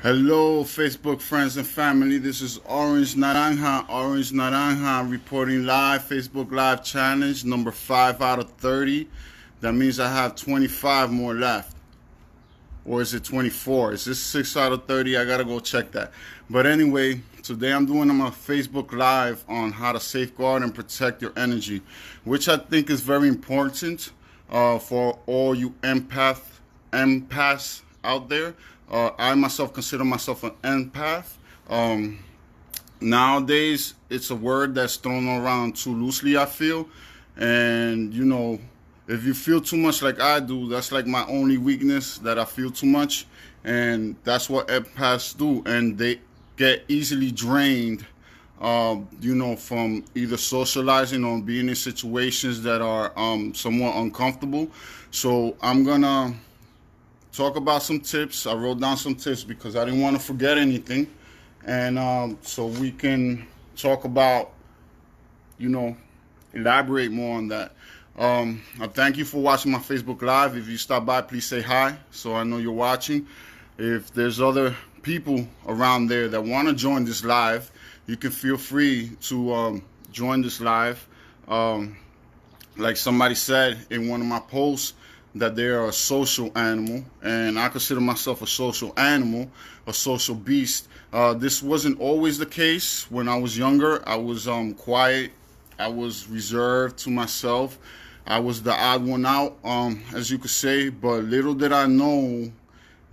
Hello, Facebook friends and family. This is Orange Naranja reporting live. Facebook Live Challenge number 5 out of 30. That means I have 25 more left. Or is it 24? Is this 6 out of 30? I gotta go check that. But anyway, today I'm doing my Facebook Live on how to safeguard and protect your energy, which I think is very important for all you empaths out there. I myself consider myself an empath. Nowadays, it's a word that's thrown around too loosely, I feel. And, if you feel too much like I do, that's like my only weakness, that I feel too much. And that's what empaths do. And they get easily drained, from either socializing or being in situations that are somewhat uncomfortable. So I'm going to talk about some tips. I wrote down some tips because I didn't want to forget anything. And so we can talk about, elaborate more on that. I thank you for watching my Facebook Live. If you stop by, please say hi so I know you're watching. If there's other people around there that want to join this live, you can feel free to join this live. Like somebody said in one of my posts, that they are a social animal, and I consider myself a social animal, a social beast. This wasn't always the case. When I was younger, I was quiet. I was reserved to myself. I was the odd one out, as you could say. But little did I know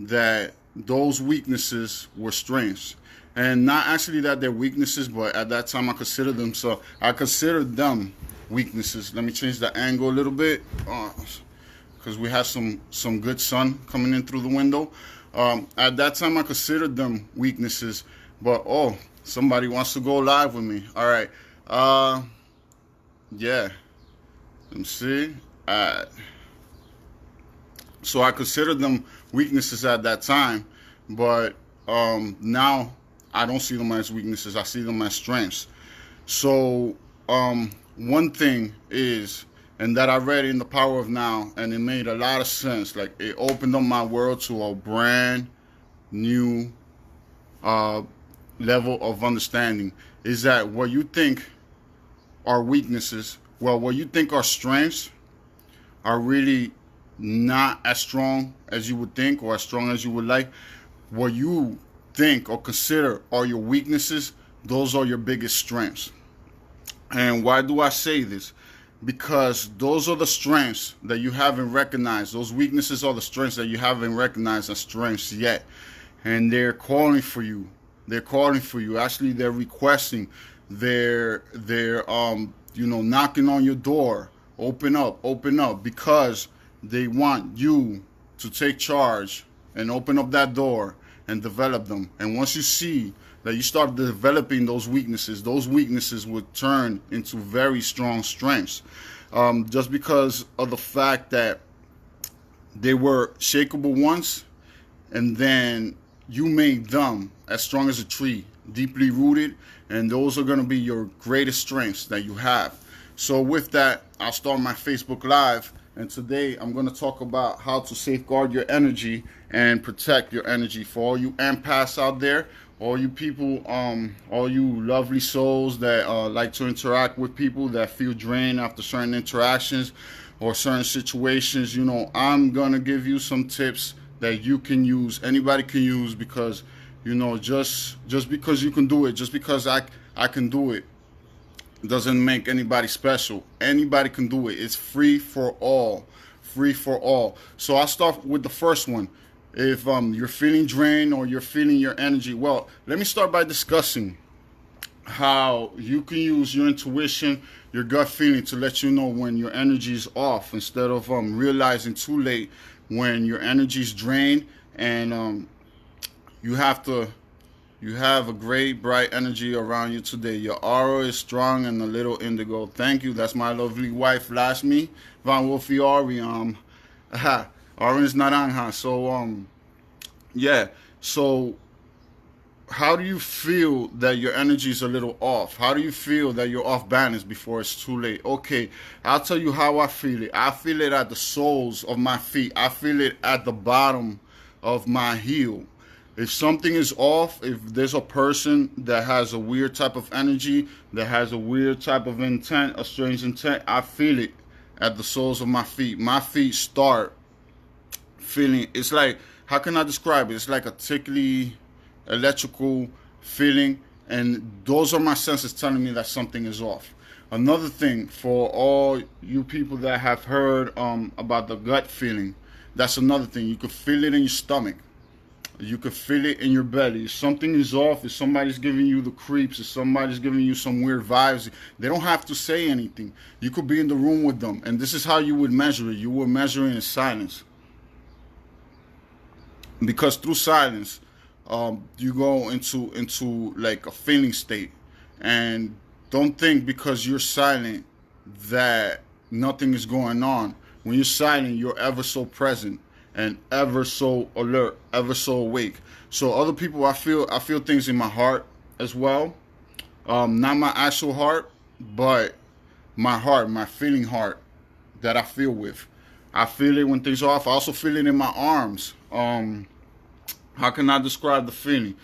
that those weaknesses were strengths. And not actually that they're weaknesses, but at that time I considered them. So I considered them weaknesses. Let me change the angle a little bit. Because we have some good sun coming in through the window. At that time, I considered them weaknesses, but somebody wants to go live with me. All right, yeah. Let me see. So I considered them weaknesses at that time, but now I don't see them as weaknesses. I see them as strengths. So one thing is, and that I read in The Power of Now, and it made a lot of sense. Like, it opened up my world to a brand new level of understanding. Is that what you think are weaknesses, what you think are strengths, are really not as strong as you would think or as strong as you would like. What you think or consider are your weaknesses, those are your biggest strengths. And why do I say this? Because those are the strengths that you haven't recognized. Those weaknesses are the strengths that you haven't recognized as strengths yet. And they're calling for you. They're calling for you. Actually, they're requesting. They're knocking on your door. Open up, because they want you to take charge and open up that door and develop them. And once you see that you start developing those weaknesses would turn into very strong strengths. Just because of the fact that they were shakable once, and then you made them as strong as a tree, deeply rooted, and those are going to be your greatest strengths that you have. So with that, I'll start my Facebook Live, and today I'm going to talk about how to safeguard your energy and protect your energy. For all you empaths out there, all you people, all you lovely souls that like to interact with people, that feel drained after certain interactions or certain situations, I'm gonna give you some tips that you can use. Anybody can use, because just because you can do it, just because I can do it, doesn't make anybody special. Anybody can do it. It's free for all. Free for all. So I'll start with the first one. If you're feeling drained or you're feeling your energy, well, let me start by discussing how you can use your intuition, your gut feeling, to let you know when your energy is off, instead of realizing too late when your energy is drained. And you have a great bright energy around you today. Your aura is strong and a little indigo. Thank you. That's my lovely wife, Lashmi Von Wolfie Ari. Orange Naranja. So yeah. So how do you feel that your energy is a little off? How do you feel that you're off balance before it's too late? Okay, I'll tell you how I feel it. I feel it at the soles of my feet. I feel it at the bottom of my heel. If something is off, if there's a person that has a weird type of energy, that has a weird type of intent, a strange intent, I feel it at the soles of my feet. My feet start feeling, it's like, how can I describe it? It's like a tickly electrical feeling, and those are my senses telling me that something is off. Another thing, for all you people that have heard about the gut feeling, that's another thing. You could feel it in your stomach. You could feel it in your belly. If something is off, if somebody's giving you the creeps, if somebody's giving you some weird vibes, they don't have to say anything. You could be in the room with them, and this is how you would measure it. You would measure it in silence. Because through silence, you go into like a feeling state, and don't think because you're silent that nothing is going on. When you're silent, you're ever so present and ever so alert, ever so awake. So other people, I feel things in my heart as well. Not my actual heart, but my heart, my feeling heart that I feel with. I feel it when things are off. I also feel it in my arms. How can I describe the feeling?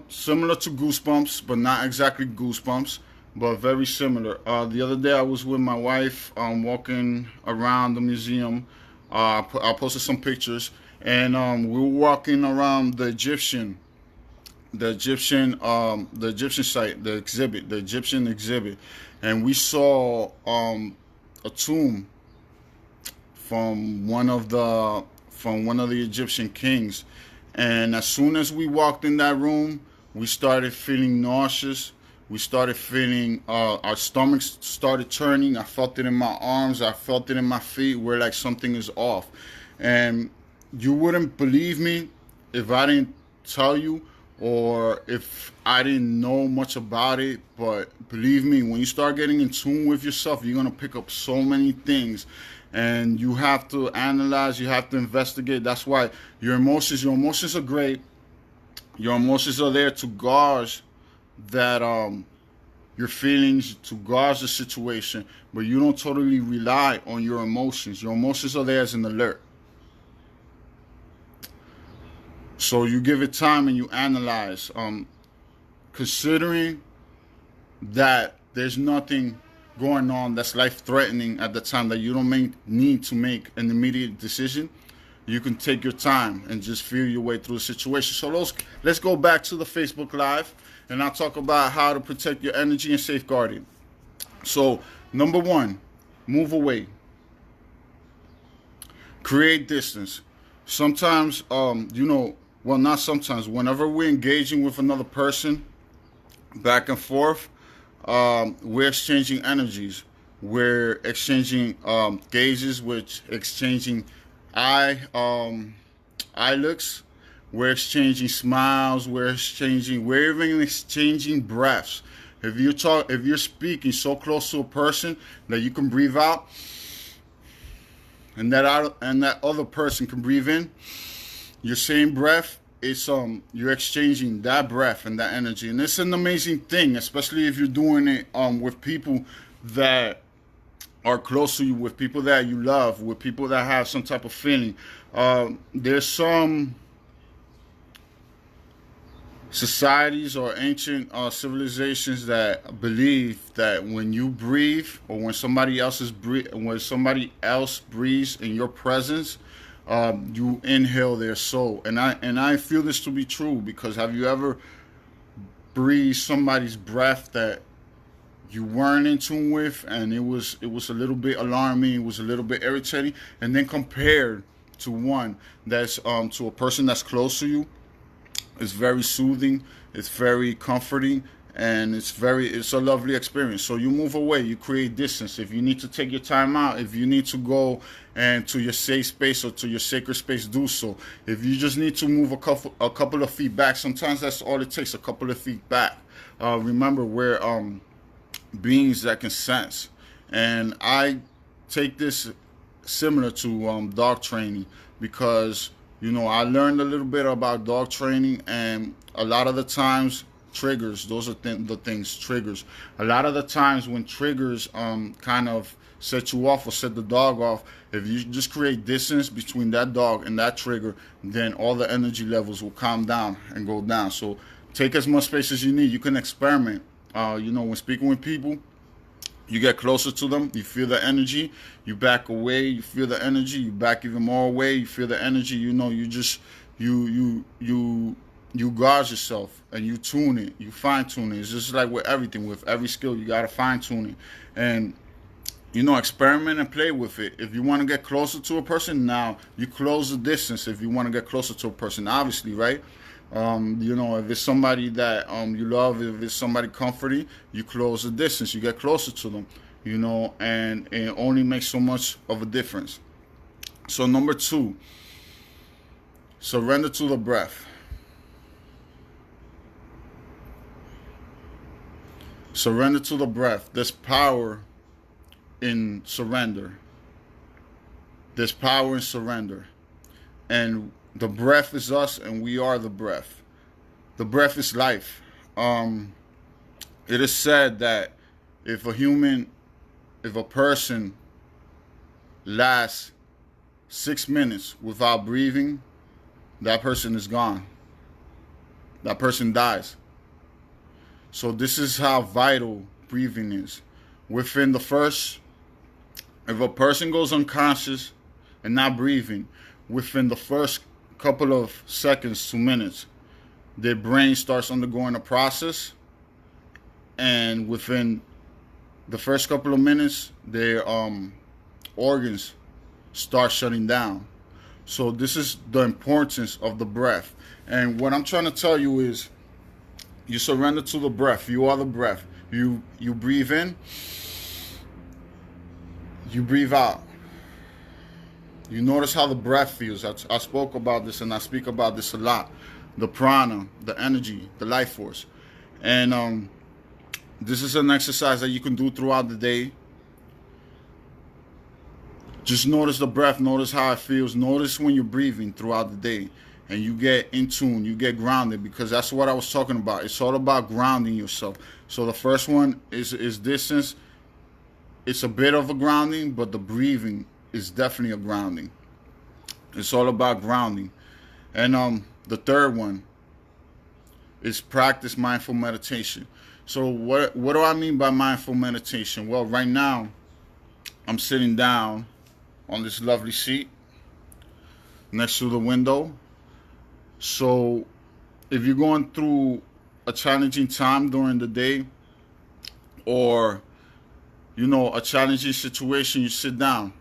Similar to goosebumps, but not exactly goosebumps, but very similar. The other day I was with my wife walking around the museum. I posted some pictures, and we were walking around the Egyptian site, the Egyptian exhibit, and we saw a tomb from one of the Egyptian kings. And as soon as we walked in that room, we started feeling nauseous. We started feeling, our stomachs started turning. I felt it in my arms. I felt it in my feet, where like something is off. And you wouldn't believe me if I didn't tell you, or if I didn't know much about it. But believe me, when you start getting in tune with yourself, you're going to pick up so many things. And you have to analyze, you have to investigate. That's why your emotions are great. Your emotions are there to gauge that your feelings, to gauge the situation, but you don't totally rely on your emotions. Your emotions are there as an alert. So you give it time and you analyze, considering that there's nothing going on that's life-threatening at the time, that you don't need to make an immediate decision. You can take your time and just feel your way through the situation. So let's go back to the Facebook Live, and I'll talk about how to protect your energy and safeguard it. So, number one, move away. Create distance. Sometimes, not sometimes, whenever we're engaging with another person, back and forth, we're exchanging energies. We're exchanging gazes. We're exchanging eye looks. We're exchanging smiles. We're even exchanging breaths. If you're speaking so close to a person that you can breathe out, and that other person can breathe in, your same breath, it's you're exchanging that breath and that energy. And it's an amazing thing, especially if you're doing it with people that are close to you, with people that you love, with people that have some type of feeling. There's some societies or ancient civilizations that believe that when you breathe, or when somebody else breathes in your presence, you inhale their soul. And I feel this to be true, because have you ever breathed somebody's breath that you weren't in tune with, and it was a little bit alarming, it was a little bit irritating, and then compared to one that's to a person that's close to you, it's very soothing, it's very comforting, and it's a lovely experience. So you move away, you create distance. If you need to take your time out, if you need to go and to your safe space or to your sacred space, do so. If you just need to move a couple of feet back, sometimes that's all it takes, a couple of feet back. Remember, we're beings that can sense, and I take this similar to dog training, because I learned a little bit about dog training, and a lot of the times triggers, those are the things, triggers. A lot of the times when triggers kind of set you off or set the dog off, if you just create distance between that dog and that trigger, then all the energy levels will calm down and go down. So take as much space as you need. You can experiment. When speaking with people, you get closer to them, you feel the energy, you back away, you feel the energy, you back even more away, you feel the energy, you just you guard yourself and you tune it, you fine tune it. It's just like with everything, with every skill, you gotta fine tune it. And experiment and play with it. If you want to get closer to a person, now you close the distance. If you want to get closer to a person, obviously, right? If it's somebody that you love, if it's somebody comforting, you close the distance. You get closer to them, and it only makes so much of a difference. So number 2, surrender to the breath. Surrender to the breath. There's power in surrender. There's power in surrender. And the breath is us, and we are the breath. The breath is life. It is said that if a person lasts 6 minutes without breathing, that person is gone. That person dies. So this is how vital breathing is. Within the first, if a person goes unconscious and not breathing, within the first couple of seconds to minutes, their brain starts undergoing a process, and within the first couple of minutes, their organs start shutting down. So this is the importance of the breath. And what I'm trying to tell you is, you surrender to the breath. You are the breath. You breathe in, you breathe out. You notice how the breath feels. I spoke about this, and I speak about this a lot. The prana, the energy, the life force. And this is an exercise that you can do throughout the day. Just notice the breath. Notice how it feels. Notice when you're breathing throughout the day. And you get in tune. You get grounded, because that's what I was talking about. It's all about grounding yourself. So the first one is distance. It's a bit of a grounding, but the breathing is definitely a grounding. It's all about grounding. And the third one is practice mindful meditation. So what do I mean by mindful meditation? Well, right now I'm sitting down on this lovely seat next to the window. So if you're going through a challenging time during the day, or a challenging situation, you sit down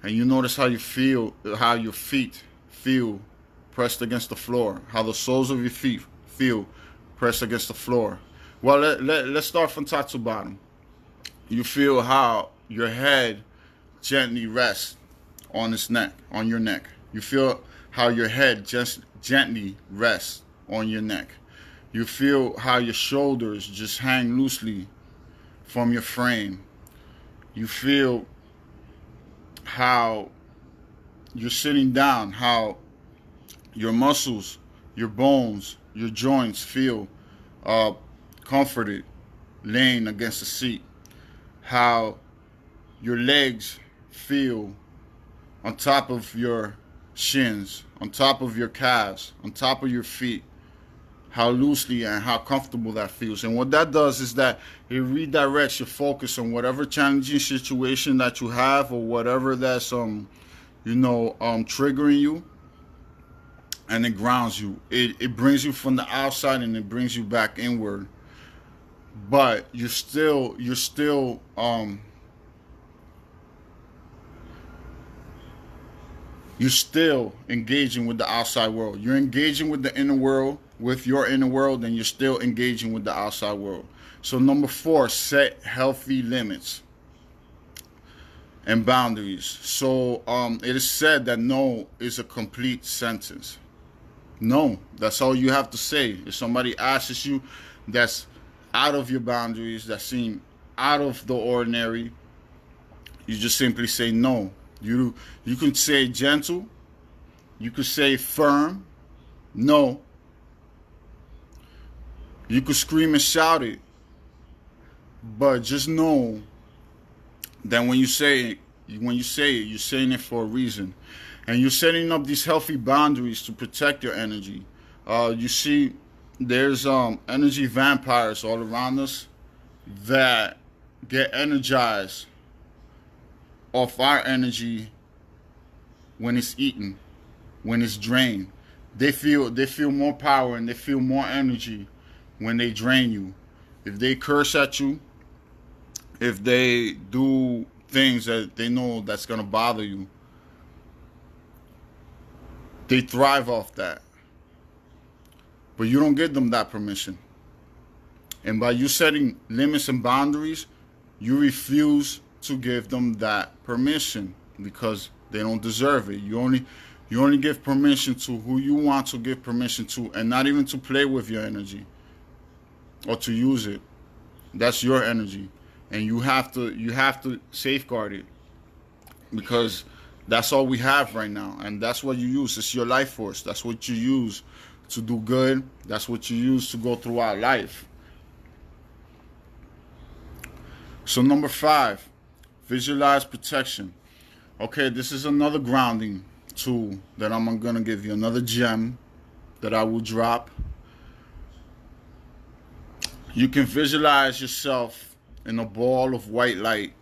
and you notice how you feel, how your feet feel pressed against the floor, how the soles of your feet feel pressed against the floor. Well, let's start from top to bottom. You feel how your head gently rests on your neck. You feel how your head just gently rests on your neck. You feel how your shoulders just hang loosely from your frame. You feel how you're sitting down, how your muscles, your bones, your joints feel comforted laying against the seat. How your legs feel on top of your shins, on top of your calves, on top of your feet. How loosely and how comfortable that feels. And what that does is that it redirects your focus on whatever challenging situation that you have, or whatever that's triggering you, and it grounds you. It brings you from the outside and it brings you back inward. But you're still engaging with the outside world. You're engaging with the inner world, with your inner world, and you're still engaging with the outside world. So number 4, set healthy limits and boundaries. So it is said that no is a complete sentence. No, that's all you have to say. If somebody asks you that's out of your boundaries, that seem out of the ordinary, you just simply say no. You can say gentle, you could say firm, no. You could scream and shout it, but just know then when you say it, you're saying it for a reason, and you're setting up these healthy boundaries to protect your energy. You see, there's energy vampires all around us that get energized off our energy when it's eaten, when it's drained. They feel more power and they feel more energy when they drain you. If they curse at you, if they do things that they know that's gonna bother you, they thrive off that. But you don't give them that permission. And by you setting limits and boundaries, you refuse to give them that permission because they don't deserve it. You only give permission to who you want to give permission to, and not even to play with your energy or to use it. That's your energy, and you have to safeguard it because that's all we have right now, and that's what you use. It's your life force. That's what you use to do good. That's what you use to go throughout life. So number 5, visualize protection. Okay, this is another grounding tool that I'm gonna give you, another gem that I will drop. You can visualize yourself in a ball of white light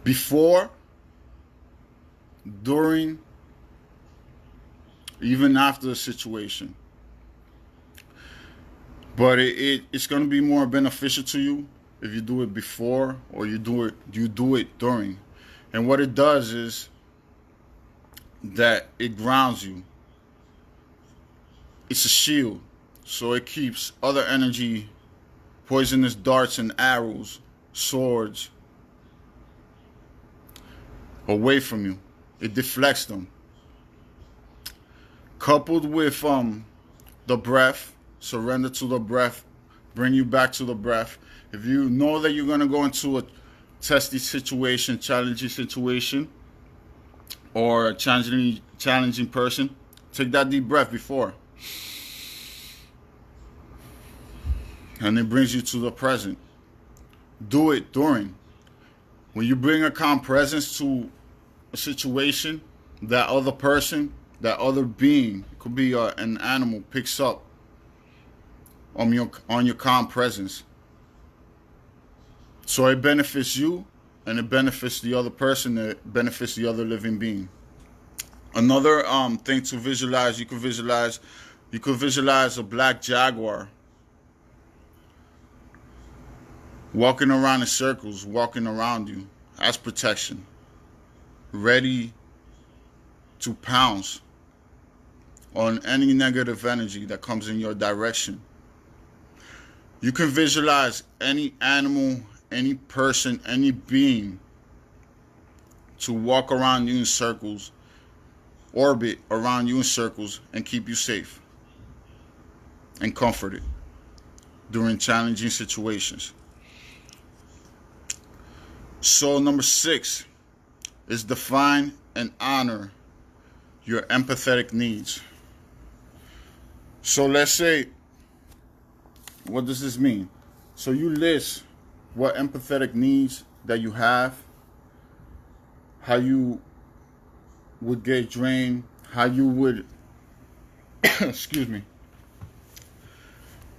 before, during, even after the situation. But it's going to be more beneficial to you if you do it before or you do it during. And what it does is that it grounds you. It's a shield. So it keeps other energy, poisonous darts and arrows, swords, away from you. It deflects them. Coupled with the breath, surrender to the breath, bring you back to the breath. If you know that you're going to go into a testy situation, challenging situation, or a challenging person, take that deep breath before. And it brings you to the present. Do it during. When you bring a calm presence to a situation, that other person, that other being, it could be an animal, picks up on your calm presence. So it benefits you, and it benefits the other person, it benefits the other living being. Another thing to visualize, you could visualize a black jaguar walking around in circles, walking around you as protection, ready to pounce on any negative energy that comes in your direction. You can visualize any animal, any person, any being to walk around you in circles, orbit around you in circles, and keep you safe and comforted during challenging situations. So number 6 is define and honor your empathetic needs. So let's say, what does this mean? So you list what empathetic needs that you have, how you would get drained, how you would, excuse me,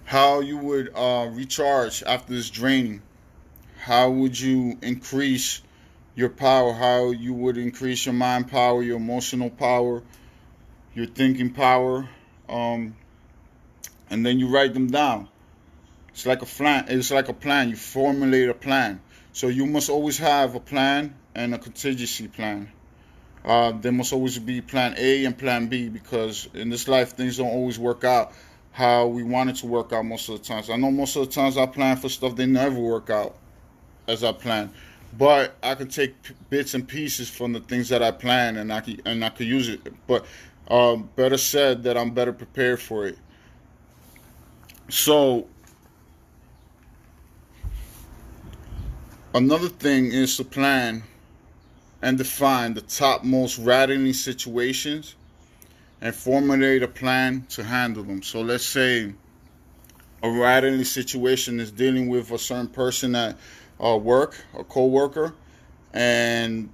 how you would recharge after this draining. How would you increase your power? How you would increase your mind power, your emotional power, your thinking power, and then you write them down. It's like a plan. It's like a plan. You formulate a plan. So you must always have a plan and a contingency plan. There must always be plan A and plan B, because in this life things don't always work out how we want it to work out most of the times. I know most of the times I plan for stuff, they never work out as I plan. But I can take bits and pieces from the things that I plan, and I could use it. But better said that I'm better prepared for it. So another thing is to plan and define the top most rattling situations and formulate a plan to handle them. So let's say a rattling situation is dealing with a certain person that work, a co-worker, and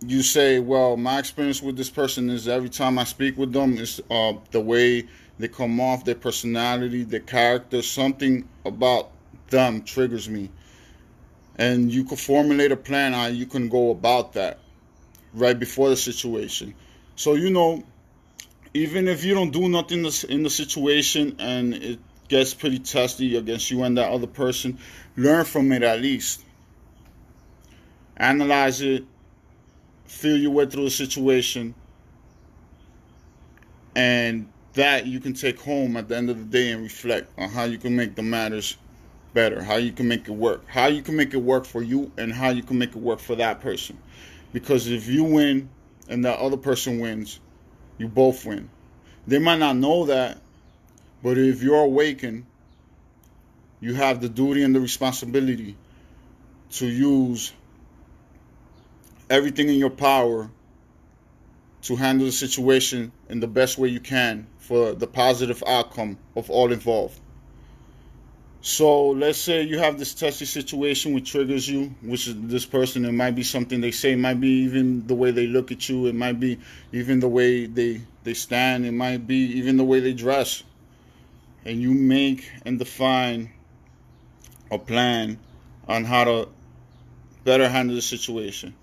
you say, well, my experience with this person is every time I speak with them, is the way they come off, their personality, their character, something about them triggers me. And you can formulate a plan how you can go about that right before the situation. So, even if you don't do nothing in the situation and it gets pretty testy against you and that other person, learn from it at least. Analyze it, feel your way through the situation, and that you can take home at the end of the day and reflect on how you can make the matters better, how you can make it work, how you can make it work for you, and how you can make it work for that person. Because if you win and that other person wins, you both win. They might not know that, but if you're awakened, you have the duty and the responsibility to use everything in your power to handle the situation in the best way you can for the positive outcome of all involved. So let's say you have this testy situation which triggers you, which is this person. It might be something they say, it might be even the way they look at you, it might be even the way they stand, it might be even the way they dress. And you make and define a plan on how to better handle the situation.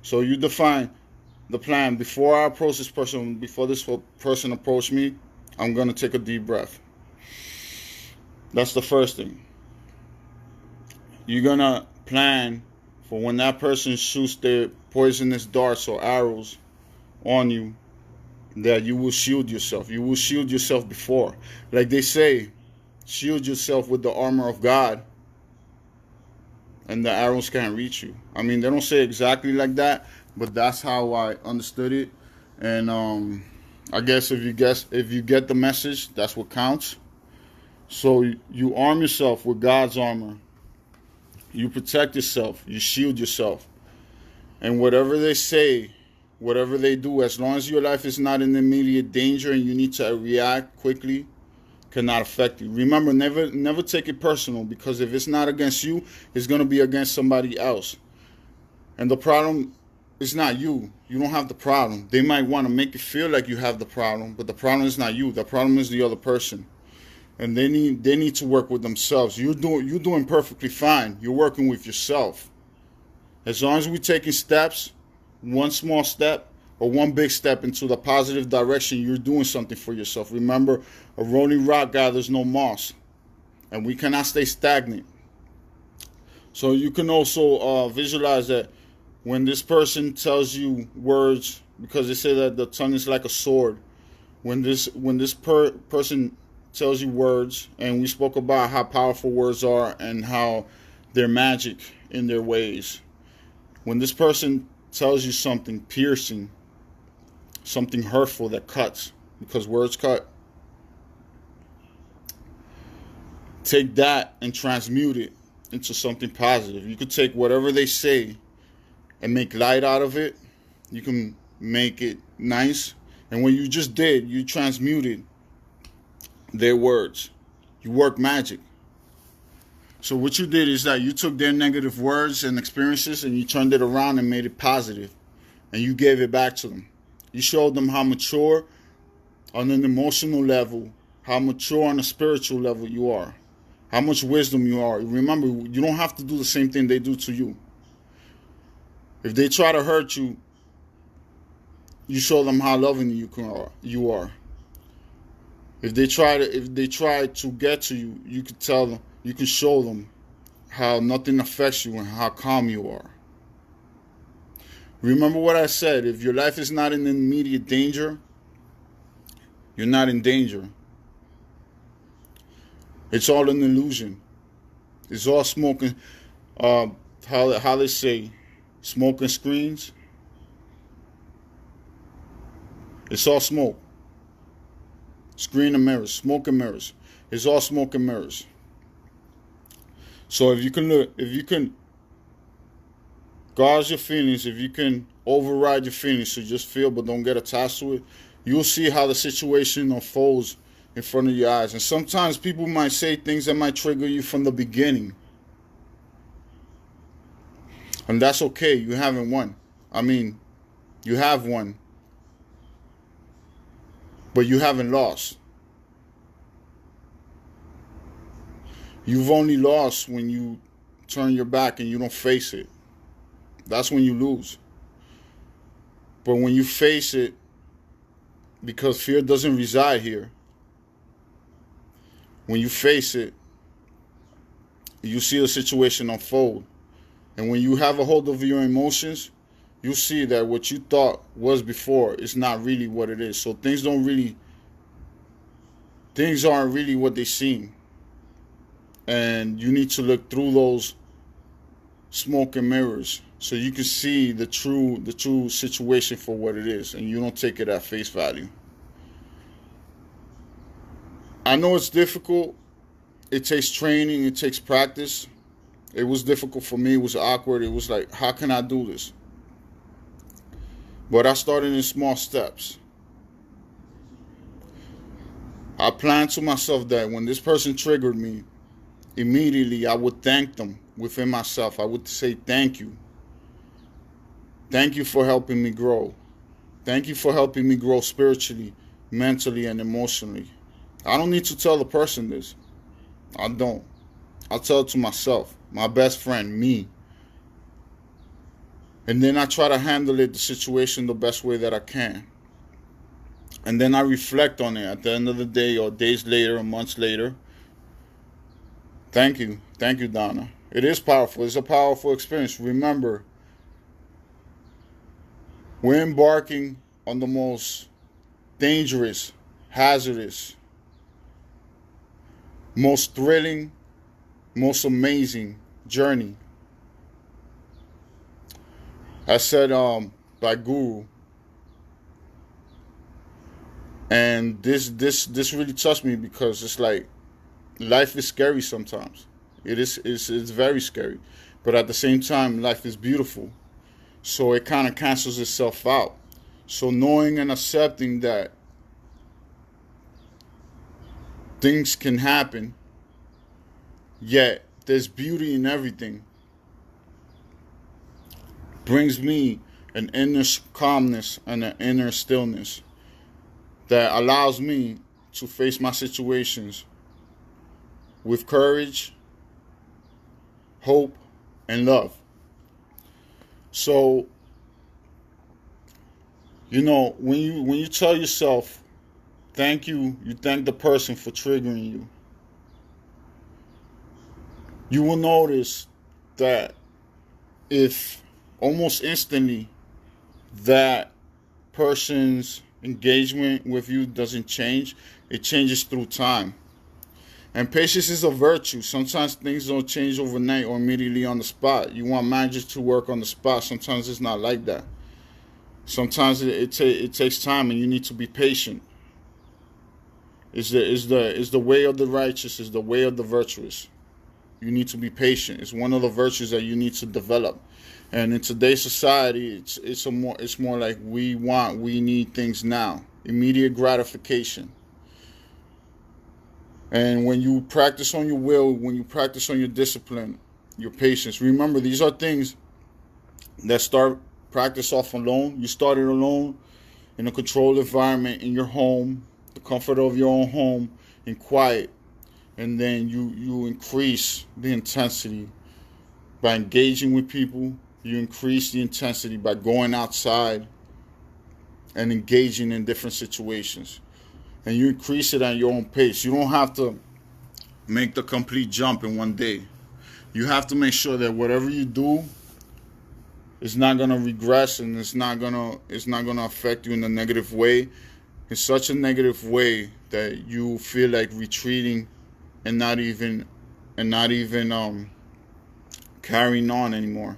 So you define the plan. Before I approach this person, before this person approach me, I'm going to take a deep breath. That's the first thing. You're going to plan for when that person shoots their poisonous darts or arrows on you, that you will shield yourself. You will shield yourself before. Like they say, shield yourself with the armor of God, and the arrows can't reach you. I mean, they don't say exactly like that, but that's how I understood it. And I guess if you get the message, that's what counts. So you arm yourself with God's armor. You protect yourself. You shield yourself. And whatever they say, whatever they do, as long as your life is not in immediate danger and you need to react quickly, cannot affect you. Remember, never take it personal, because if it's not against you, it's going to be against somebody else. And the problem is not you. You don't have the problem. They might want to make it feel like you have the problem, but the problem is not you. The problem is the other person. And they need to work with themselves. You're doing perfectly fine. You're working with yourself. As long as we're taking steps, one small step or one big step into the positive direction, you're doing something for yourself. Remember, a rolling rock gathers no moss, and we cannot stay stagnant. So you can also visualize that when this person tells you words, because they say that the tongue is like a sword. When this person tells you words, and we spoke about how powerful words are and how they're magic in their ways. When this person tells you something piercing, something hurtful that cuts, because words cut, take that and transmute it into something positive. You could take whatever they say and make light out of it. You can make it nice. And when you just did, you transmuted their words. You work magic. So what you did is that you took their negative words and experiences and you turned it around and made it positive. And you gave it back to them. You showed them how mature on an emotional level, how mature on a spiritual level you are, how much wisdom you are. Remember, you don't have to do the same thing they do to you. If they try to hurt you, you show them how loving you are. If they try to get to you, you can tell them, you can show them how nothing affects you and how calm you are. Remember what I said, if your life is not in immediate danger, you're not in danger. It's all an illusion. It's all smoke and how they say, smoke and screens. It's all smoke. Screen and mirrors, smoke and mirrors. It's all smoke and mirrors. So if you can guard your feelings, if you can override your feelings, so just feel but don't get attached to it, you'll see how the situation unfolds in front of your eyes. And sometimes people might say things that might trigger you from the beginning. And that's okay. You haven't won. I mean, you have won, but you haven't lost. You've only lost when you turn your back and you don't face it. That's when you lose. But when you face it, because fear doesn't reside here, when you face it, you see the situation unfold. And when you have a hold of your emotions, you see that what you thought was before is not really what it is. So things aren't really what they seem. And you need to look through those smoke and mirrors so you can see the true situation for what it is, and you don't take it at face value. I know it's difficult. It takes training. It takes practice. It was difficult for me. It was awkward. It was like, how can I do this? But I started in small steps. I planned to myself that when this person triggered me, immediately I would thank them within myself. I would say, thank you. Thank you for helping me grow. Thank you for helping me grow spiritually, mentally, and emotionally. I don't need to tell the person this. I don't. I tell it to myself, my best friend, me. And then I try to handle the situation the best way that I can. And then I reflect on it at the end of the day, or days later or months later. Thank you. Thank you, Donna. It is powerful. It's a powerful experience. Remember, we're embarking on the most dangerous, hazardous, most thrilling, most amazing journey. I said by Guru. And this really touched me, because it's like life is scary sometimes. It's very scary. But at the same time, life is beautiful. So it kind of cancels itself out. So knowing and accepting that things can happen, yet there's beauty in everything, brings me an inner calmness and an inner stillness that allows me to face my situations with courage, hope, and love. So, when you tell yourself thank you, you thank the person for triggering you. You will notice that if almost instantly that person's engagement with you doesn't change, it changes through time. And patience is a virtue. Sometimes things don't change overnight or immediately on the spot. You want magic to work on the spot. Sometimes it's not like that. Sometimes it takes time, and you need to be patient. Is the way of the righteous, is the way of the virtuous. You need to be patient. It's one of the virtues that you need to develop. And in today's society, it's more like we need things now, immediate gratification. And when you practice on your will, when you practice on your discipline, your patience, remember, these are things that start practice off alone. You started alone in a controlled environment, in your home, the comfort of your own home, in quiet. And then you increase the intensity by engaging with people. You increase the intensity by going outside and engaging in different situations. And you increase it at your own pace. You don't have to make the complete jump in one day. You have to make sure that whatever you do is not gonna regress, and it's not gonna affect you in a negative way. It's such a negative way that you feel like retreating and not even carrying on anymore.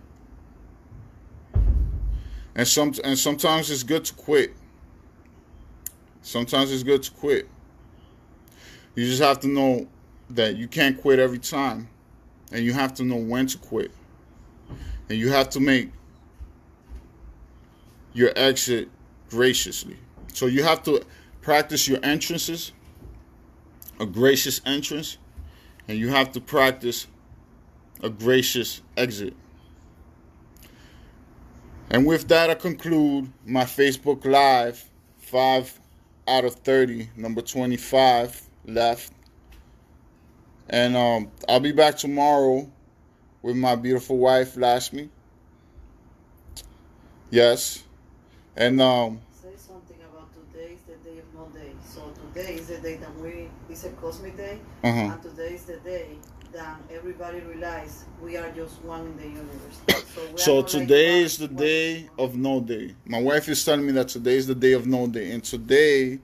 And sometimes it's good to quit. Sometimes it's good to quit. You just have to know that you can't quit every time. And you have to know when to quit. And you have to make your exit graciously. So you have to practice your entrances, a gracious entrance, and you have to practice a gracious exit. And with that, I conclude my Facebook Live, 5 out of 30, number 25 left. And I'll be back tomorrow with my beautiful wife, Lashmi. Yes. And say something about today is the day of no day. So today is the day that it's a cosmic day, and today is the day that everybody realize we are just one in the universe. So today is the day of no day. My wife is telling me that today is the day of no day. And today,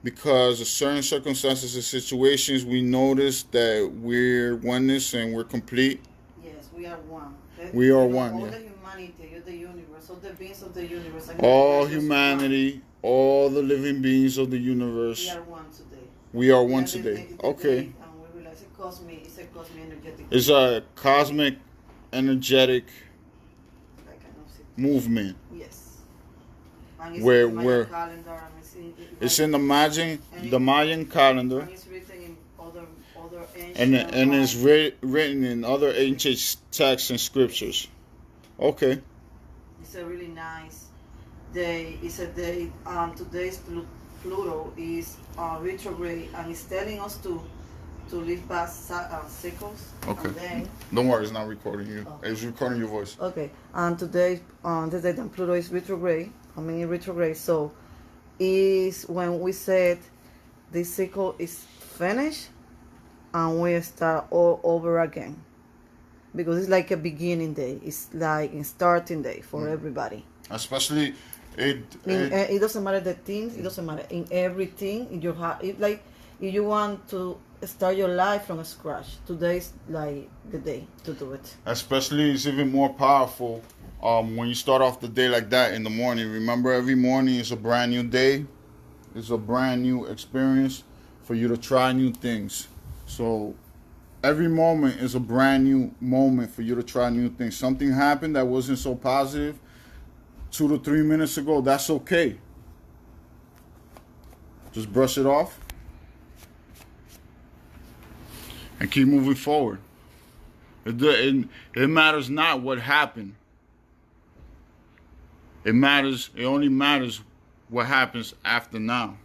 because of certain circumstances and situations, we notice that we're oneness and we're complete. Yes, we are one. We are one, all yeah. the humanity, the universe, all the beings of the universe. All humanity, all the living beings of the universe. We are one today. We are one today. Okay. And we realize it's a cosmic energetic. It's a cosmic energetic movement. Yes. And Where in the calendar, and it's in the Mayan calendar. And it's written in other ancient and it's written in other ancient texts and scriptures. Okay. It's a really nice day. It's a day. Today's Pluto is retrograde, and it's telling us to live past cycles. Okay. And then, don't worry, it's not recording you. Okay. It's recording your voice. Okay. And today, the day that Pluto is retrograde. In retrograde. So, is when we said this cycle is finished, and we start all over again. Because it's like a beginning day. It's like a starting day for everybody. Especially, it doesn't matter the things. It doesn't matter in everything. In your heart, if you want to start your life from scratch, today's like the day to do it. Especially, it's even more powerful when you start off the day like that in the morning. Remember, every morning is a brand new day. It's a brand new experience for you to try new things. So every moment is a brand new moment for you to try new things. Something happened that wasn't so positive 2 to 3 minutes ago. That's okay. Just brush it off and keep moving forward. It matters not what happened. It only matters what happens after now.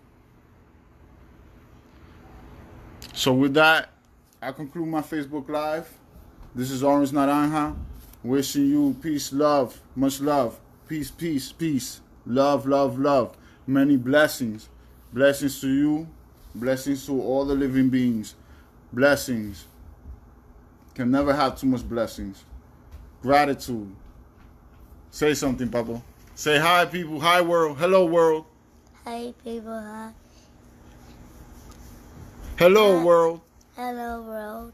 So with that, I conclude my Facebook Live. This is Orange Naranja. Wishing you peace, love, much love. Peace, peace, peace. Love, love, love. Many blessings. Blessings to you. Blessings to all the living beings. Blessings. Can never have too much blessings. Gratitude. Say something, Papa. Say hi, people. Hi, world. Hello, world. Hi, people. Hi. Hello, world. Hello, world.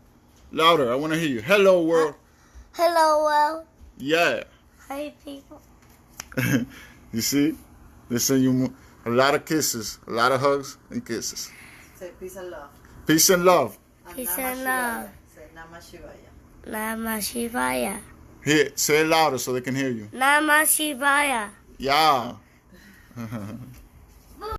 Louder. I want to hear you. Hello, world. Hello, world. Yeah. Hi, people. You see? They send you a lot of kisses, a lot of hugs and kisses. Say peace and love. Peace and love. Peace and love. Say Namah Shivaya. Namah Shivaya. Here, say it louder so they can hear you. Namah Shivaya. Yeah.